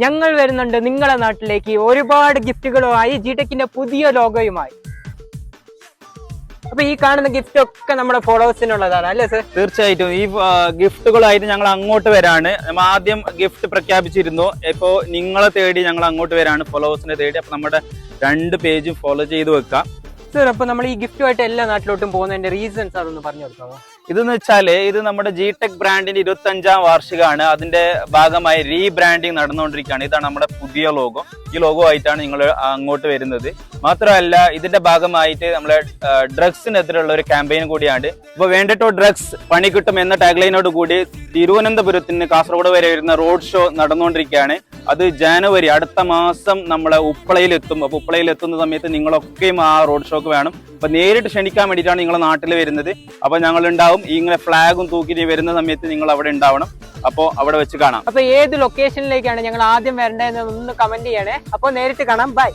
ഞങ്ങൾ വരുന്നുണ്ട് നിങ്ങളുടെ നാട്ടിലേക്ക് ഒരുപാട് ഗിഫ്റ്റുകളുമായി ജിടെക്കിന്റെ പുതിയ ലോഗോയുമായി. അപ്പൊ ഈ കാണുന്ന ഗിഫ്റ്റ് ഒക്കെ നമ്മുടെ ഫോളോവേഴ്സിനുള്ളതാണ് അല്ലേ സർ? തീർച്ചയായിട്ടും ഈ ഗിഫ്റ്റുകളായിട്ട് ഞങ്ങൾ അങ്ങോട്ട് വരാണ്. നമ്മൾ ആദ്യം ഗിഫ്റ്റ് പ്രഖ്യാപിച്ചിരുന്നു. ഇപ്പോ നിങ്ങളെ തേടി ഞങ്ങൾ അങ്ങോട്ട് വരാണ്, ഫോളോവേഴ്സിനെ തേടി. അപ്പൊ നമ്മുടെ 2 പേജും ഫോളോ ചെയ്ത് വെക്കാം. സർ, അപ്പൊ നമ്മൾ ഈ ഗിഫ്റ്റുമായിട്ട് എല്ലാ നാട്ടിലോട്ടും പോകുന്നതിന്റെ റീസൺസ് അതൊന്ന് പറഞ്ഞു കൊടുക്കാമോ? ഇതെന്ന് വെച്ചാല് ഇത് നമ്മുടെ ജിടെക് ബ്രാൻഡിന്റെ 25ാം വാർഷികമാണ്. അതിന്റെ ഭാഗമായി റീബ്രാൻഡിങ് നടന്നുകൊണ്ടിരിക്കുകയാണ്. ഇതാണ് നമ്മുടെ പുതിയ ലോഗോ. ഈ ലോഗോ ആയിട്ടാണ് നിങ്ങൾ അങ്ങോട്ട് വരുന്നത്. മാത്രമല്ല ഇതിന്റെ ഭാഗമായിട്ട് നമ്മളെ ഡ്രഗ്സിനെതിരെയുള്ള ഒരു ക്യാമ്പയിൻ കൂടിയാണ്. ഇപ്പൊ വേണ്ടട്ടോ ഡ്രഗ്സ് പണി കിട്ടും എന്ന ടാഗ്ലൈനോട് കൂടി തിരുവനന്തപുരത്തിന് കാസർഗോഡ് വരെ വരുന്ന റോഡ് ഷോ നടന്നുകൊണ്ടിരിക്കുകയാണ്. അത് ജനുവരി അടുത്ത മാസം നമ്മളെ ഉപ്പളയിലെത്തും. അപ്പൊ ഉപ്പളയിലെത്തുന്ന സമയത്ത് നിങ്ങളൊക്കെയും ആ റോഡ് ഷോക്ക് വേണം. അപ്പൊ നേരിട്ട് ക്ഷണിക്കാൻ വേണ്ടിയിട്ടാണ് നിങ്ങളെ നാട്ടിൽ വരുന്നത്. അപ്പൊ ഞങ്ങൾ ഉണ്ടാവും. ഇങ്ങനെ ഫ്ലാഗും തൂക്കി വരുന്ന സമയത്ത് നിങ്ങൾ അവിടെ ഉണ്ടാവണം. അപ്പോ അവിടെ വെച്ച് കാണാം. അപ്പൊ ഏത് ലൊക്കേഷനിലേക്കാണ് ഞങ്ങൾ ആദ്യം വരേണ്ടതെന്ന് ഒന്ന് കമന്റ് ചെയ്യണേ. അപ്പൊ നേരിട്ട് കാണാം. ബൈ.